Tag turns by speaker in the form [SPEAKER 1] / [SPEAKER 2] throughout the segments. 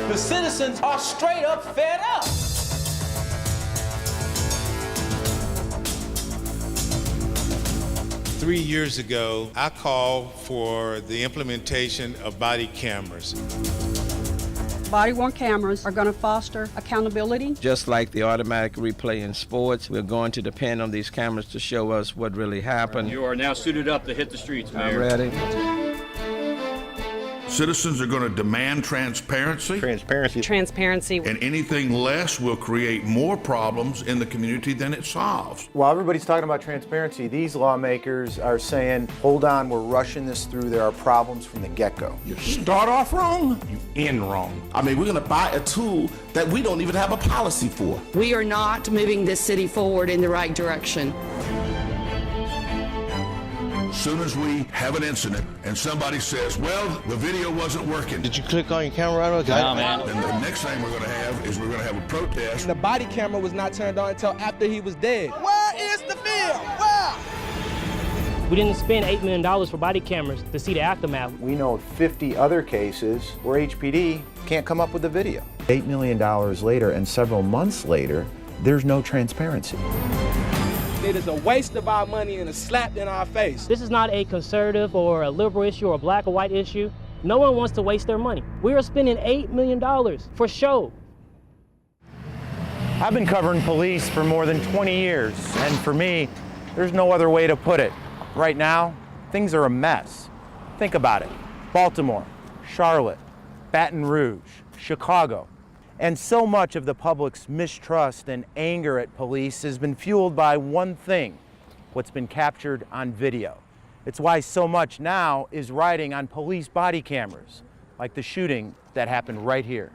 [SPEAKER 1] The citizens are straight up fed up.
[SPEAKER 2] Three years ago, I called for the implementation of body cameras.
[SPEAKER 3] Body-worn cameras are going to foster accountability.
[SPEAKER 4] Just like the automatic replay in sports, we're going to depend on these cameras to show us what really happened.
[SPEAKER 5] You are now suited up to hit the streets, Mayor.
[SPEAKER 4] I'm ready.
[SPEAKER 6] Citizens are going to demand transparency.
[SPEAKER 7] Transparency.
[SPEAKER 6] And anything less will create more problems in the community than it solves.
[SPEAKER 8] While everybody's talking about transparency, these lawmakers are saying, hold on, we're rushing this through. There are problems from the get-go.
[SPEAKER 9] You start off wrong, you end wrong. I mean, we're going to buy a tool that we don't even have a policy for.
[SPEAKER 7] We are not moving this city forward in the right direction.
[SPEAKER 6] As soon as we have an incident and somebody says, well, the video wasn't working.
[SPEAKER 4] Did you click on your camera right away?
[SPEAKER 5] No, man.
[SPEAKER 6] Then the next thing we're going to have is we're going to have a protest.
[SPEAKER 10] The body camera was not turned on until after he was dead. Where is the film? Where?
[SPEAKER 11] We didn't spend $8 million for body cameras to see the aftermath.
[SPEAKER 8] We know of 50 other cases where HPD can't come up with the video. $8 million later and several months later, there's no transparency.
[SPEAKER 10] It is a waste of our money and a slap in our face.
[SPEAKER 11] This is not a conservative or a liberal issue or a black or white issue. No one wants to waste their money. We are spending $8 million for show.
[SPEAKER 8] I've been covering police for more than 20 years, and for me, there's no other way to put it. Right now, things are a mess. Think about it. Baltimore, Charlotte, Baton Rouge, Chicago. And so much of the public's mistrust and anger at police has been fueled by one thing, what's been captured on video. It's why so much now is riding on police body cameras, like the shooting that happened right here.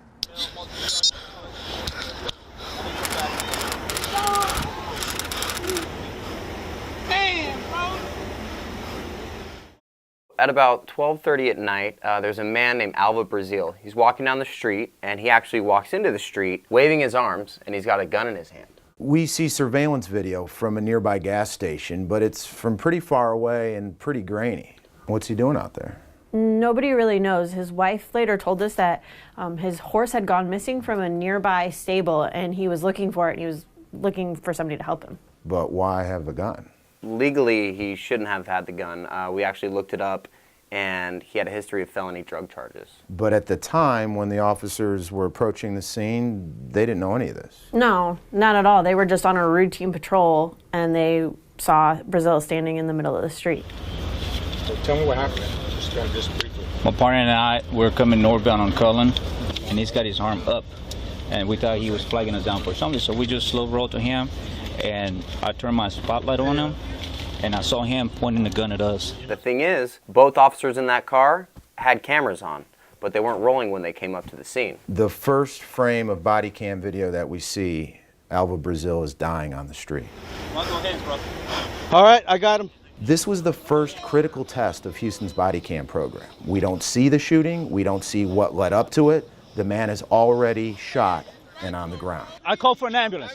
[SPEAKER 12] At about 12:30 at night, there's a man named Alva Brazil. He's walking down the street, and he actually walks into the street waving his arms, and he's got a gun in his hand.
[SPEAKER 8] We see surveillance video from a nearby gas station, but it's from pretty far away and pretty grainy. What's he doing out there?
[SPEAKER 13] Nobody really knows. His wife later told us that his horse had gone missing from a nearby stable, and he was looking for it, and he was looking for somebody to help him.
[SPEAKER 8] But why have the gun?
[SPEAKER 12] Legally, he shouldn't have had the gun. We actually looked it up, and he had a history of felony drug charges.
[SPEAKER 8] But at the time, when the officers were approaching the scene, they didn't know any of this.
[SPEAKER 13] No, not at all. They were just on a routine patrol, and they saw Brazil standing in the middle of the street.
[SPEAKER 5] So tell me what happened. Just briefly. My partner and I were coming northbound on Cullen, and he's got his arm up, and we thought he was flagging us down for something, so we just slow rolled to him, and I turned my spotlight on him, and I saw him pointing the gun at us.
[SPEAKER 12] The thing is, both officers in that car had cameras on, but they weren't rolling when they came up to the scene.
[SPEAKER 8] The first frame of body cam video that we see, Alva Brazil is dying on the street.
[SPEAKER 4] All right, I got him.
[SPEAKER 8] This was the first critical test of Houston's body cam program. We don't see the shooting, we don't see what led up to it. The man is already shot and on the ground.
[SPEAKER 5] I called for an ambulance.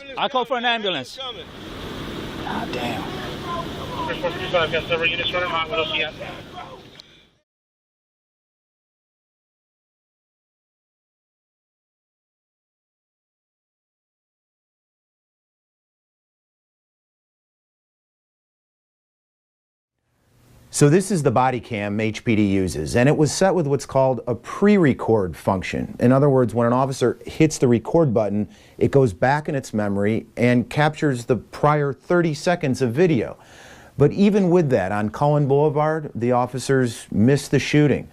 [SPEAKER 5] God damn.
[SPEAKER 8] So this is the body cam HPD uses, and it was set with what's called a pre-record function. In other words, when an officer hits the record button, it goes back in its memory and captures the prior 30 seconds of video. But even with that, on Cullen Boulevard, the officers missed the shooting.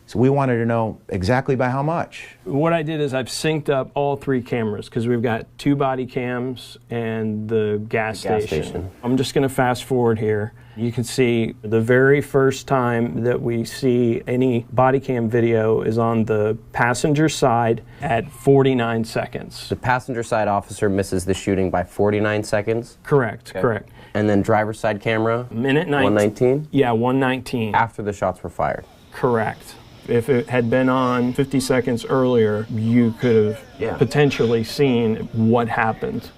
[SPEAKER 8] So we wanted to know exactly by how much.
[SPEAKER 14] What I did is I've synced up all three cameras because we've got 2 body cams and the gas station. I'm just going to fast forward here. You can see the very first time that we see any body cam video is on the passenger side at 49 seconds.
[SPEAKER 12] The passenger side officer misses the shooting by 49 seconds?
[SPEAKER 14] Correct, correct.
[SPEAKER 12] And then driver's side camera?
[SPEAKER 14] Minute
[SPEAKER 12] 119?
[SPEAKER 14] Yeah, 119.
[SPEAKER 12] After the shots were fired?
[SPEAKER 14] Correct. If it had been on 50 seconds earlier, you could have potentially seen what happened.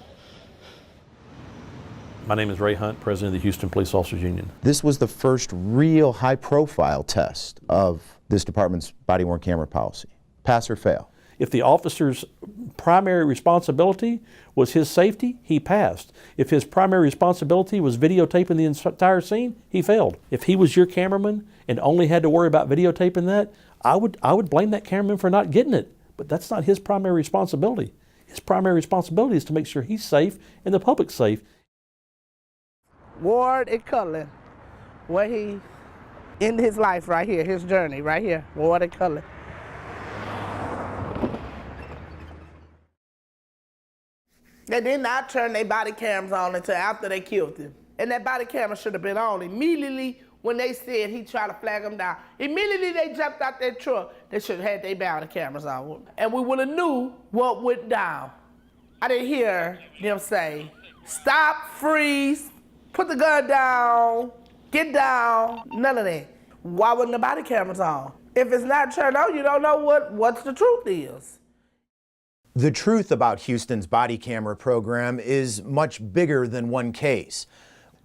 [SPEAKER 15] My name is Ray Hunt, president of the Houston Police Officers Union.
[SPEAKER 16] This was the first real high-profile test of this department's body-worn camera policy. Pass or fail?
[SPEAKER 15] If the officer's primary responsibility was his safety, he passed. If his primary responsibility was videotaping the entire scene, he failed. If he was your cameraman and only had to worry about videotaping that, I would blame that cameraman for not getting it. But that's not his primary responsibility. His primary responsibility is to make sure he's safe and the public's safe.
[SPEAKER 17] Ward and Cullen, where he ended his life right here, his journey right here, Ward and Cullen. They did not turn their body cameras on until after they killed him. And that body camera should have been on immediately when they said he tried to flag them down. Immediately they jumped out their truck, they should have had their body cameras on. And we would have knew what went down. I didn't hear them say, stop, freeze, put the gun down, get down, none of that. Why wasn't the body cameras on? If it's not turned on, you don't know what the truth is.
[SPEAKER 16] The truth about Houston's body camera program is much bigger than one case.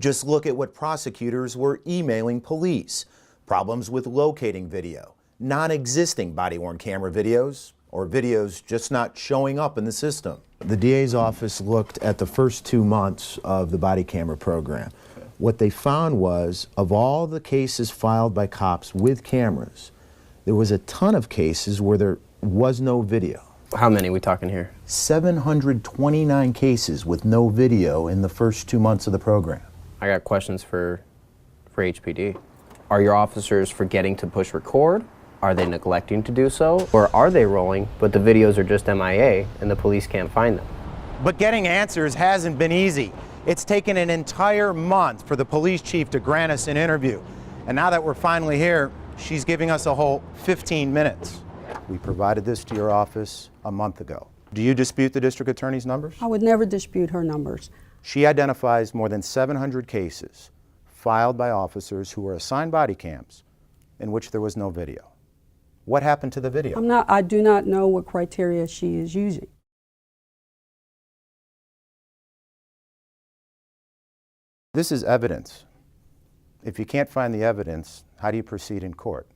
[SPEAKER 16] Just look at what prosecutors were emailing police. Problems with locating video, non-existing body-worn camera videos, or videos just not showing up in the system. The DA's office looked at the first 2 months of the body camera program. What they found was, of all the cases filed by cops with cameras, there was a ton of cases where there was no video.
[SPEAKER 12] How many are we talking here?
[SPEAKER 16] 729 cases with no video in the first 2 months of the program.
[SPEAKER 12] I got questions for HPD. Are your officers forgetting to push record? Are they neglecting to do so? Or are they rolling, but the videos are just MIA and the police can't find them?
[SPEAKER 8] But getting answers hasn't been easy. It's taken an entire month for the police chief to grant us an interview. And now that we're finally here, she's giving us a whole 15 minutes.
[SPEAKER 16] We provided this to your office a month ago. Do you dispute the district attorney's numbers?
[SPEAKER 3] I would never dispute her numbers.
[SPEAKER 16] She identifies more than 700 cases filed by officers who were assigned body cams in which there was no video. What happened to the video?
[SPEAKER 3] I do not know what criteria she is using.
[SPEAKER 16] This is evidence. If you can't find the evidence, how do you proceed in court?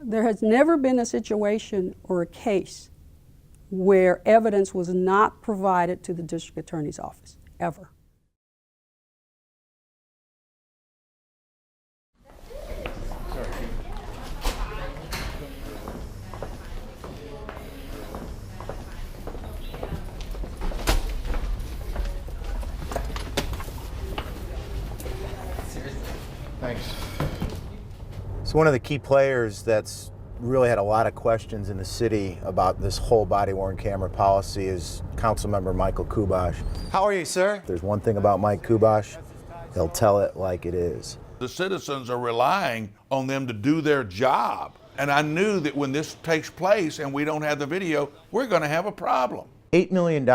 [SPEAKER 3] There has never been a situation or a case where evidence was not provided to the district attorney's office, ever.
[SPEAKER 16] Thanks. So one of the key players that's really had a lot of questions in the city about this whole body-worn camera policy is Councilmember Michael Kubash.
[SPEAKER 8] How are you, sir?
[SPEAKER 16] If there's one thing about Mike Kubash, he'll tell it like it is.
[SPEAKER 6] The citizens are relying on them to do their job. And I knew that when this takes place and we don't have the video, we're going to have a problem.
[SPEAKER 16] $8 million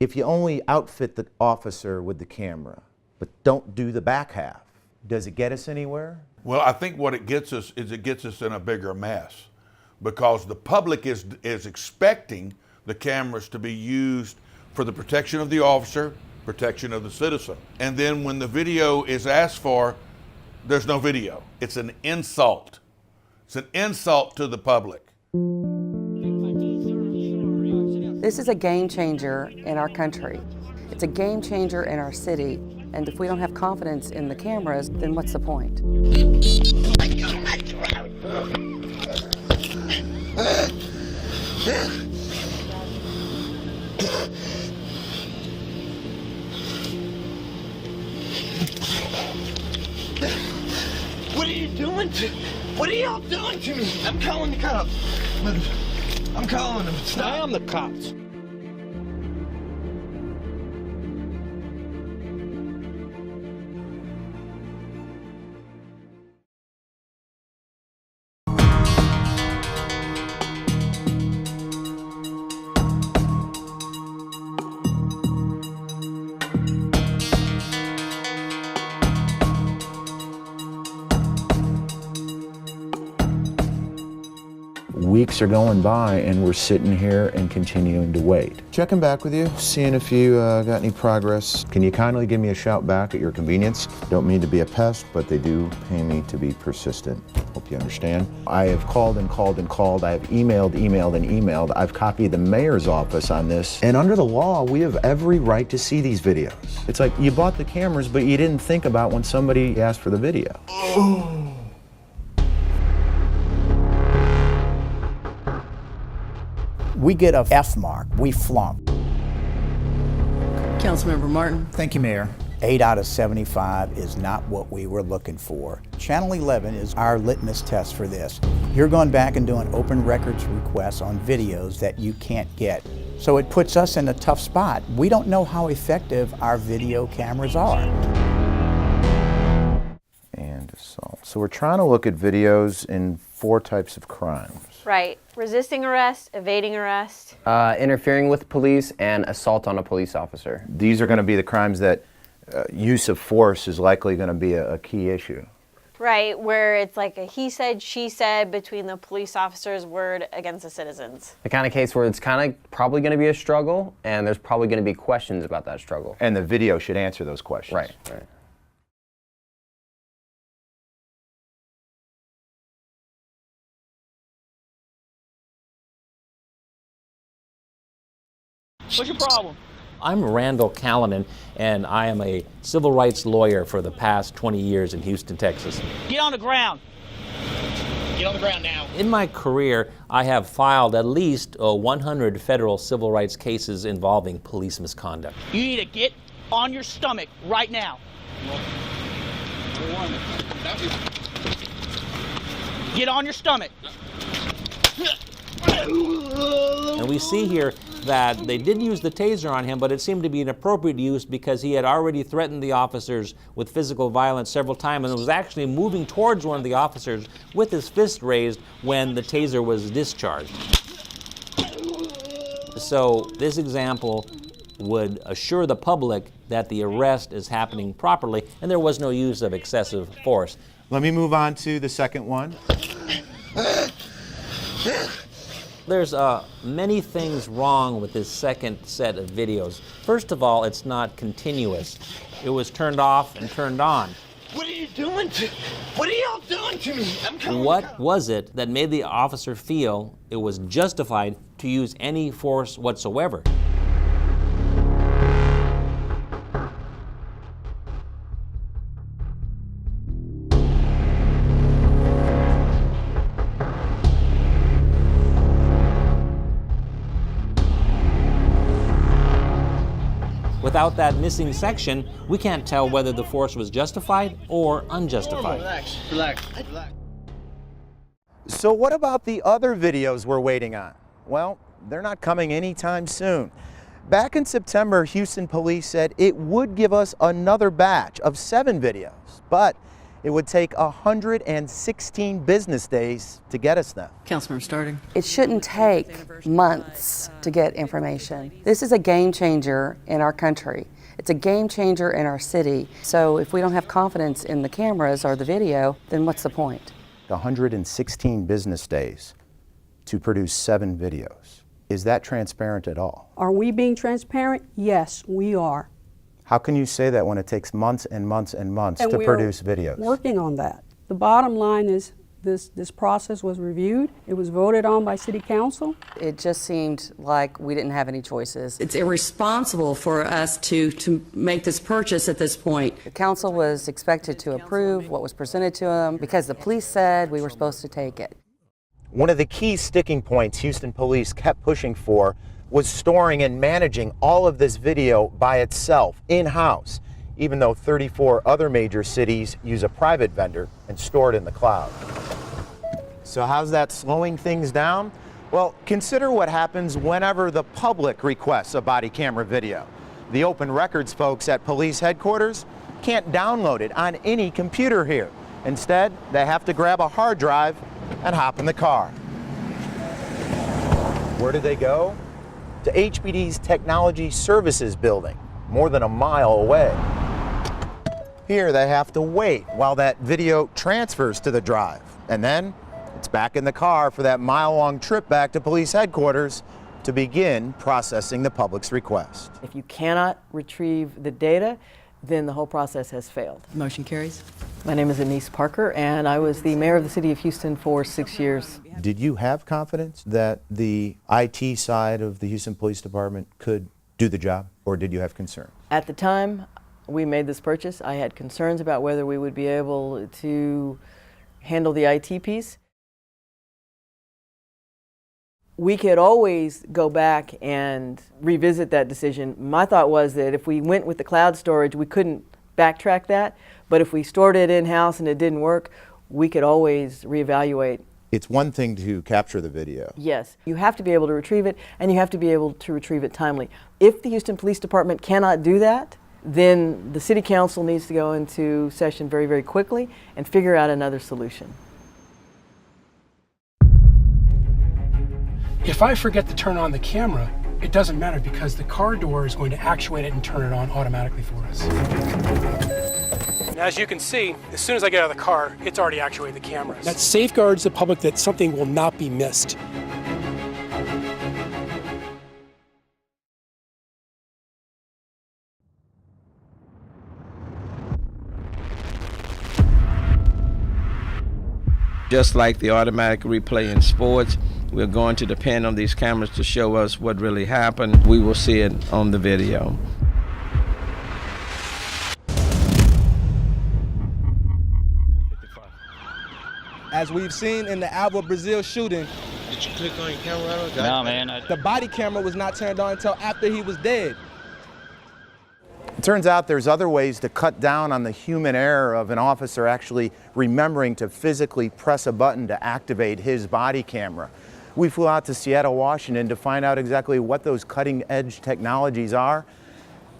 [SPEAKER 16] if you only outfit the officer with the camera, but don't do the back half. Does it get us anywhere?
[SPEAKER 6] Well, I think what it gets us is it gets us in a bigger mess because the public is expecting the cameras to be used for the protection of the officer, protection of the citizen. And then when the video is asked for, there's no video. It's an insult. It's an insult to the public.
[SPEAKER 18] This is a game changer in our country. It's a game changer in our city. And if we don't have confidence in the cameras, then what's the point?
[SPEAKER 19] What are you doing to me? What are y'all doing to me? I'm calling the cops. I'm calling them. I am the cops.
[SPEAKER 16] We weeks are going by and we're sitting here and continuing to wait. Checking back with you, seeing if you got any progress. Can you kindly give me a shout back at your convenience? Don't mean to be a pest, but they do pay me to be persistent. Hope you understand. I have called and called and called. I have emailed and emailed. I've copied the mayor's office on this. And under the law, we have every right to see these videos. It's like you bought the cameras, but you didn't think about when somebody asked for the video.
[SPEAKER 20] We get a F mark. We flunk.
[SPEAKER 7] Councilmember Martin.
[SPEAKER 20] Thank you, Mayor. 8 out of 75 is not what we were looking for. Channel 11 is our litmus test for this. You're going back and doing open records requests on videos that you can't get. So it puts us in a tough spot. We don't know how effective our video cameras are.
[SPEAKER 16] And assault. So we're trying to look at videos in 4 types of crimes.
[SPEAKER 13] Right. Resisting arrest, evading arrest.
[SPEAKER 12] Interfering with police, and assault on a police officer.
[SPEAKER 16] These are going to be the crimes that use of force is likely going to be a key issue.
[SPEAKER 13] Right, where it's like a he said, she said between the police officer's word against the citizens.
[SPEAKER 12] The kind of case where it's kind of probably going to be a struggle, and there's probably going to be questions about that struggle.
[SPEAKER 16] And the video should answer those questions.
[SPEAKER 12] Right.
[SPEAKER 1] What's your problem?
[SPEAKER 21] I'm Randall Callanan, and I am a civil rights lawyer for the past 20 years in Houston, Texas.
[SPEAKER 1] Get on the ground. Get on the ground now.
[SPEAKER 21] In my career, I have filed at least 100 federal civil rights cases involving police misconduct.
[SPEAKER 1] You need to get on your stomach right now. Get on your stomach.
[SPEAKER 21] And we see here that they did use the taser on him, but it seemed to be an appropriate use because he had already threatened the officers with physical violence several times and was actually moving towards one of the officers with his fist raised when the taser was discharged. So this example would assure the public that the arrest is happening properly and there was no use of excessive force.
[SPEAKER 16] Let me move on to the second one.
[SPEAKER 21] There's many things wrong with this second set of videos. First of all, it's not continuous. It was turned off and turned on.
[SPEAKER 19] What are you doing to? What are y'all doing to me? I'm coming.
[SPEAKER 21] What was it that made the officer feel it was justified to use any force whatsoever? Without that missing section, we can't tell whether the force was justified or unjustified.
[SPEAKER 1] Relax.
[SPEAKER 16] So what about the other videos we're waiting on? Well, they're not coming anytime soon. Back in September, Houston police said it would give us another batch of 7 videos, but it would take 116 business days to get us them.
[SPEAKER 7] Councilmember Starting.
[SPEAKER 18] It shouldn't take months to get information. This is a game changer in our country. It's a game changer in our city. So if we don't have confidence in the cameras or the video, then what's the point?
[SPEAKER 16] 116 business days to produce 7 videos. Is that transparent at all?
[SPEAKER 3] Are we being transparent? Yes, we are.
[SPEAKER 16] How can you say that when it takes months and months and months to produce videos?
[SPEAKER 3] Working on that. The bottom line is this process was reviewed. It was voted on by City Council.
[SPEAKER 18] It just seemed like we didn't have any choices.
[SPEAKER 7] It's irresponsible for us to make this purchase at this point.
[SPEAKER 18] The council was expected to approve what was presented to them because the police said we were supposed to take it.
[SPEAKER 16] One of the key sticking points Houston police kept pushing for was storing and managing all of this video by itself, in-house, even though 34 other major cities use a private vendor and store it in the cloud. So how's that slowing things down? Well, consider what happens whenever the public requests a body camera video. The open records folks at police headquarters can't download it on any computer here. Instead, they have to grab a hard drive and hop in the car. Where do they go? To HPD's Technology Services building, more than a mile away. Here they have to wait while that video transfers to the drive, and then It's back in the car for that mile-long trip back to police headquarters to begin processing the public's request.
[SPEAKER 2] If you cannot retrieve the data, then the whole process has failed.
[SPEAKER 18] Motion carries.
[SPEAKER 2] My name is Anise Parker, and I was the mayor of the city of Houston for 6 years.
[SPEAKER 16] Did you have confidence that the IT side of the Houston Police Department could do the job, or did you have concern?
[SPEAKER 2] At the time we made this purchase, I had concerns about whether we would be able to handle the IT piece. We could always go back and revisit that decision. My thought was that if we went with the cloud storage, we couldn't backtrack that, but if we stored it in-house and it didn't work, we could always reevaluate.
[SPEAKER 16] It's one thing to capture the video.
[SPEAKER 2] Yes, you have to be able to retrieve it, and you have to be able to retrieve it timely. If the Houston Police Department cannot do that, then the City Council needs to go into session very, very quickly and figure out another solution.
[SPEAKER 22] If I forget to turn on the camera, it doesn't matter because the car door is going to actuate it and turn it on automatically for us. And as you can see, as soon as I get out of the car, it's already actuated the cameras. That safeguards the public that something will not be missed.
[SPEAKER 4] Just like the automatic replay in sports, we're going to depend on these cameras to show us what really happened. We will see it on the video.
[SPEAKER 10] As we've seen in the Alva Brazil shooting,
[SPEAKER 19] Did you click on your camera?
[SPEAKER 5] No, man.
[SPEAKER 10] the body camera was not turned on until after he was dead.
[SPEAKER 16] It turns out there's other ways to cut down on the human error of an officer actually remembering to physically press a button to activate his body camera. We flew out to Seattle, Washington to find out exactly what those cutting-edge technologies are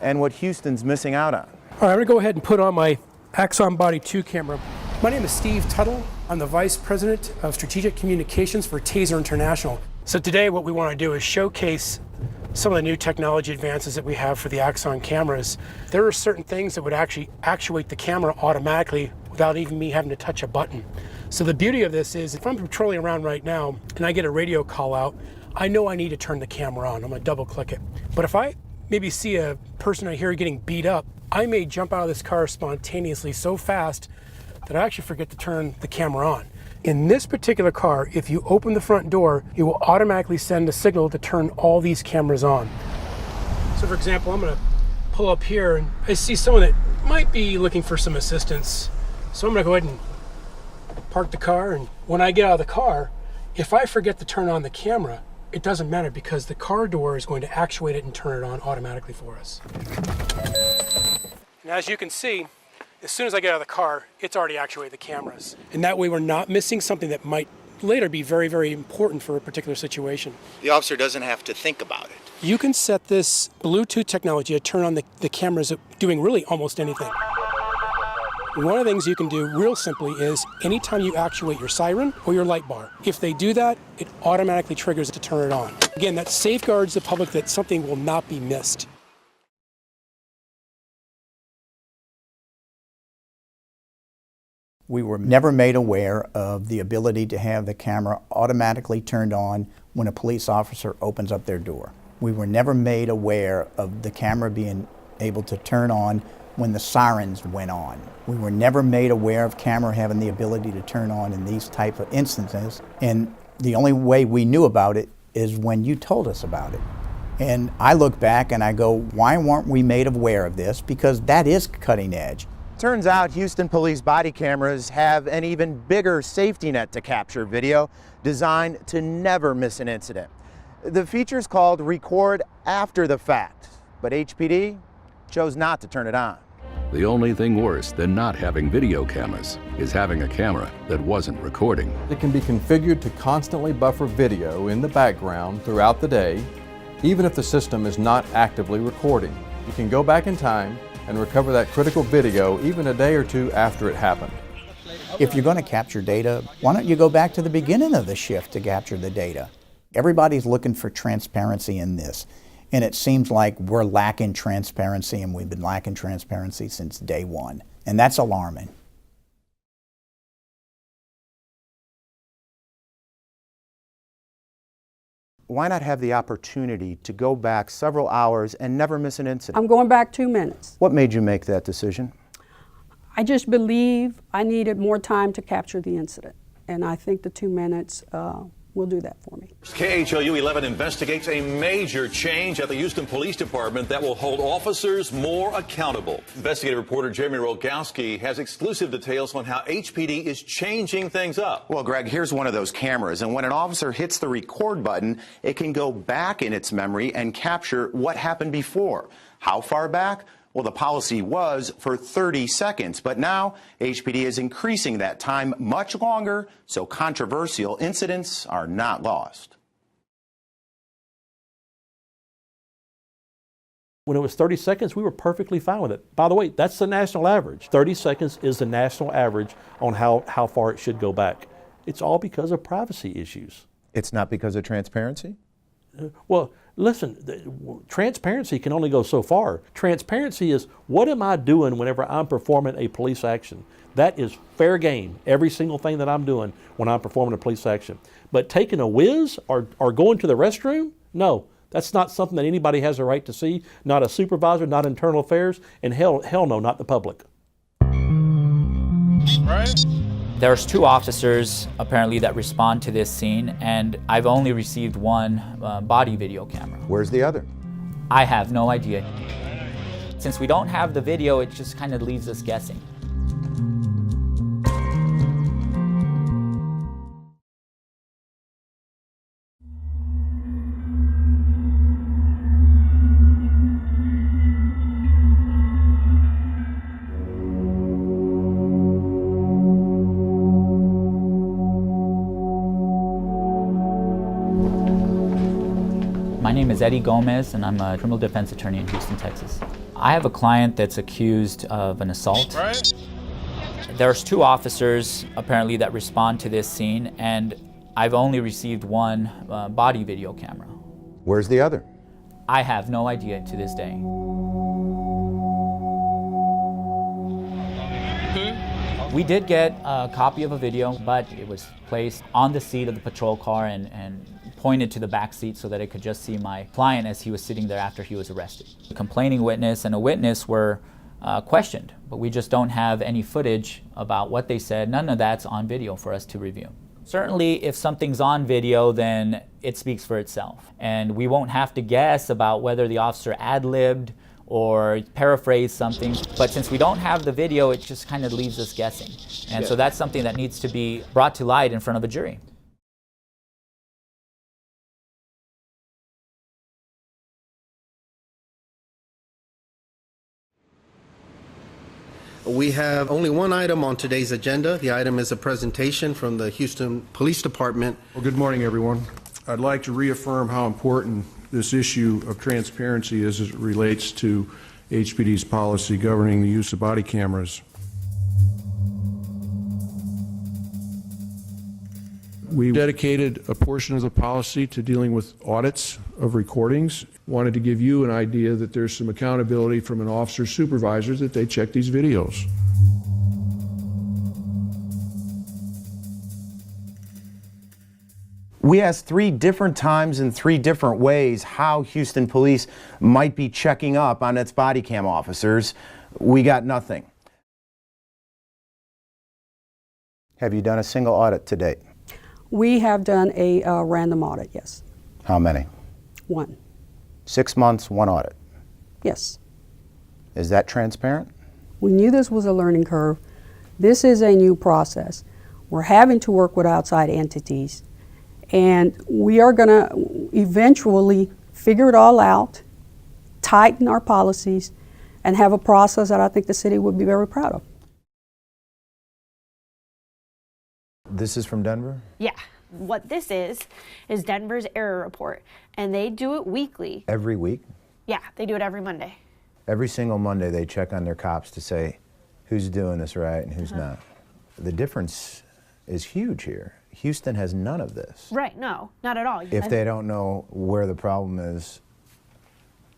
[SPEAKER 16] and what Houston's missing out on.
[SPEAKER 22] All right, I'm going to go ahead and put on my Axon Body 2 camera. My name is Steve Tuttle. I'm the Vice President of Strategic Communications for Taser International. So today what we want to do is showcase some of the new technology advances that we have for the Axon cameras. There are certain things that would actually actuate the camera automatically without even me having to touch a button. So the beauty of this is if I'm patrolling around right now and I get a radio call out, I know I need to turn the camera on. I'm going to double click it. But if I maybe see a person I hear getting beat up, I may jump out of this car spontaneously so fast that I actually forget to turn the camera on. In this particular car, if you open the front door, it will automatically send a signal to turn all these cameras on. So for example, I'm going to pull up here and I see someone that might be looking for some assistance. So I'm going to go ahead and park the car, and when I get out of the car, if I forget to turn on the camera, it doesn't matter because the car door is going to actuate it and turn it on automatically for us. And as you can see, as soon as I get out of the car, it's already actuated the cameras. And that way we're not missing something that might later be very, very important for a particular situation.
[SPEAKER 16] The officer doesn't have to think about it.
[SPEAKER 22] You can set this Bluetooth technology to turn on the cameras doing really almost anything. One of the things you can do real simply is anytime you actuate your siren or your light bar, if they do that, it automatically triggers it to turn it on. Again, that safeguards the public that something will not be missed.
[SPEAKER 20] We were never made aware of the ability to have the camera automatically turned on when a police officer opens up their door. We were never made aware of the camera being able to turn on when the sirens went on. We were never made aware of camera having the ability to turn on in these type of instances. And the only way we knew about it is when you told us about it. And I look back and I go, why weren't we made aware of this? Because that is cutting edge.
[SPEAKER 16] Turns out Houston police body cameras have an even bigger safety net to capture video designed to never miss an incident. The feature is called Record After the Fact, but HPD chose not to turn it on.
[SPEAKER 23] The only thing worse than not having video cameras is having a camera that wasn't recording.
[SPEAKER 24] It can be configured to constantly buffer video in the background throughout the day, even if the system is not actively recording. You can go back in time and recover that critical video even a day or two after it happened.
[SPEAKER 20] If you're going to capture data, why don't you go back to the beginning of the shift to capture the data? Everybody's looking for transparency in this. And it seems like we're lacking transparency, and we've been lacking transparency since day one. And that's alarming.
[SPEAKER 16] why not have the opportunity to go back several hours and never miss an incident?
[SPEAKER 3] I'm going back 2 minutes.
[SPEAKER 16] What made you make that decision?
[SPEAKER 3] I just believe I needed more time to capture the incident, and I think the 2 minutes will do that for me.
[SPEAKER 9] KHOU 11 investigates a major change at the Houston Police Department that will hold officers more accountable. Investigative reporter Jeremy Rogowski has exclusive details on how HPD is changing things up.
[SPEAKER 16] Well, Greg, here's one of those cameras, and when an officer hits the record button, it can go back in its memory and capture what happened before. How far back? Well, the policy was for 30 seconds, but now HPD is increasing that time much longer, so controversial incidents are not lost.
[SPEAKER 21] When it was 30 seconds, we were perfectly fine with it. By the way, that's the national average. 30 seconds is the national average on how far it should go back. It's all because of privacy issues.
[SPEAKER 16] It's not because of transparency?
[SPEAKER 21] Well, listen, transparency can only go so far. Transparency is, what am I doing whenever I'm performing a police action? That is fair game, every single thing that I'm doing when I'm performing a police action. But taking a whiz or going to the restroom, no, that's not something that anybody has a right to see, not a supervisor, not internal affairs, and hell no, not the public.
[SPEAKER 11] Right? There's 2 officers apparently that respond to this scene, and I've only received 1 body video camera.
[SPEAKER 16] Where's the other?
[SPEAKER 11] I have no idea. Since we don't have the video, it just kind of leaves us guessing. My name is Eddie Gomez, and I'm a criminal defense attorney in Houston, Texas. I have a client that's accused of an assault. Right. There's 2 officers apparently that respond to this scene, and I've only received 1 body video camera.
[SPEAKER 16] Where's the other?
[SPEAKER 11] I have no idea to this day. We did get a copy of a video, but it was placed on the seat of the patrol car and pointed to the back seat so that it could just see my client as he was sitting there after he was arrested. The complaining witness and a witness were questioned, but we just don't have any footage about what they said. None of that's on video for us to review. Certainly, if something's on video, then it speaks for itself. And we won't have to guess about whether the officer ad-libbed or paraphrased something. But since we don't have the video, it just kind of leaves us guessing. And so that's something that needs to be brought to light in front of a jury.
[SPEAKER 14] We have only one item on today's agenda. The item is a presentation from the Houston Police Department.
[SPEAKER 15] Well, good morning, everyone. I'd like to reaffirm how important this issue of transparency is as it relates to HPD's policy governing the use of body cameras. We dedicated a portion of the policy to dealing with audits of recordings. Wanted to give you an idea that there's some accountability from an officer's supervisor that they check these videos.
[SPEAKER 16] We asked 3 different times in 3 different ways how Houston Police might be checking up on its body cam officers. We got nothing. Have you done a single audit to date?
[SPEAKER 3] We have done a random audit, yes.
[SPEAKER 16] How many?
[SPEAKER 3] 1.
[SPEAKER 16] 6 months, 1 audit.
[SPEAKER 3] Yes.
[SPEAKER 16] Is that transparent?
[SPEAKER 3] We knew this was a learning curve. This is a new process. We're having to work with outside entities, and we are going to eventually figure it all out, tighten our policies, and have a process that I think the city would be very proud of.
[SPEAKER 16] This is from Denver?
[SPEAKER 13] Yeah. What this is Denver's error report, and they do it weekly.
[SPEAKER 16] Every week?
[SPEAKER 13] Yeah, they do it every Monday.
[SPEAKER 16] Every single Monday they check on their cops to say who's doing this right and who's not. The difference is huge here. Houston has none of this.
[SPEAKER 13] Right, no, not at all.
[SPEAKER 16] If they don't know where the problem is,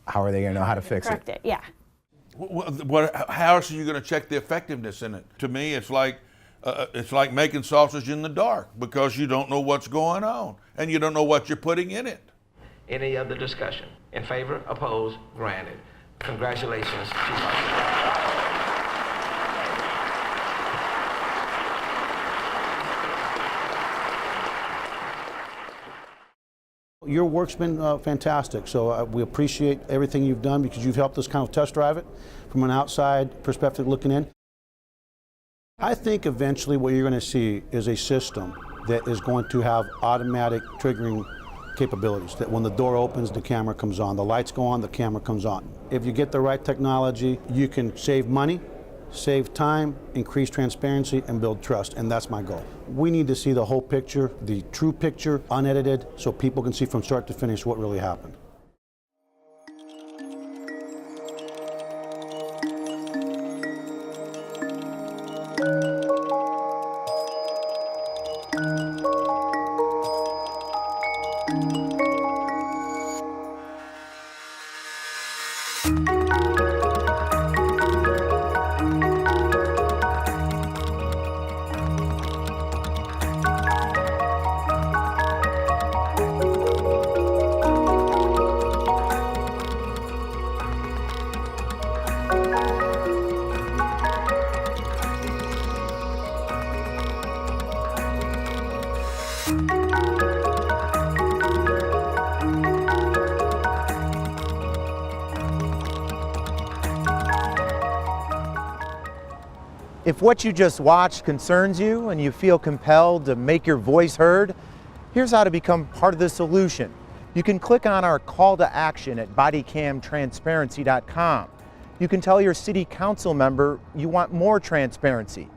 [SPEAKER 16] how are they going to know how to fix it?
[SPEAKER 13] Correct it, yeah.
[SPEAKER 6] How else are you going to check the effectiveness in it? To me, it's like making sausage in the dark because you don't know what's going on and you don't know what you're putting in it.
[SPEAKER 1] Any other discussion? In favor? Opposed? Granted. Congratulations, Chief Officer.
[SPEAKER 8] Your work's been fantastic, so we appreciate everything you've done because you've helped us kind of test drive it from an outside perspective looking in. I think eventually what you're going to see is a system that is going to have automatic triggering capabilities, that when the door opens, the camera comes on, the lights go on, the camera comes on. If you get the right technology, you can save money, save time, increase transparency, and build trust, and that's my goal. We need to see the whole picture, the true picture, unedited, so people can see from start to finish what really happened.
[SPEAKER 16] If what you just watched concerns you and you feel compelled to make your voice heard, here's how to become part of the solution. You can click on our call to action at bodycamtransparency.com. You can tell your city council member you want more transparency.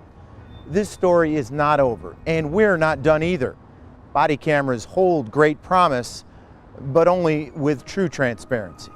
[SPEAKER 16] This story is not over, and we're not done either. Body cameras hold great promise, but only with true transparency.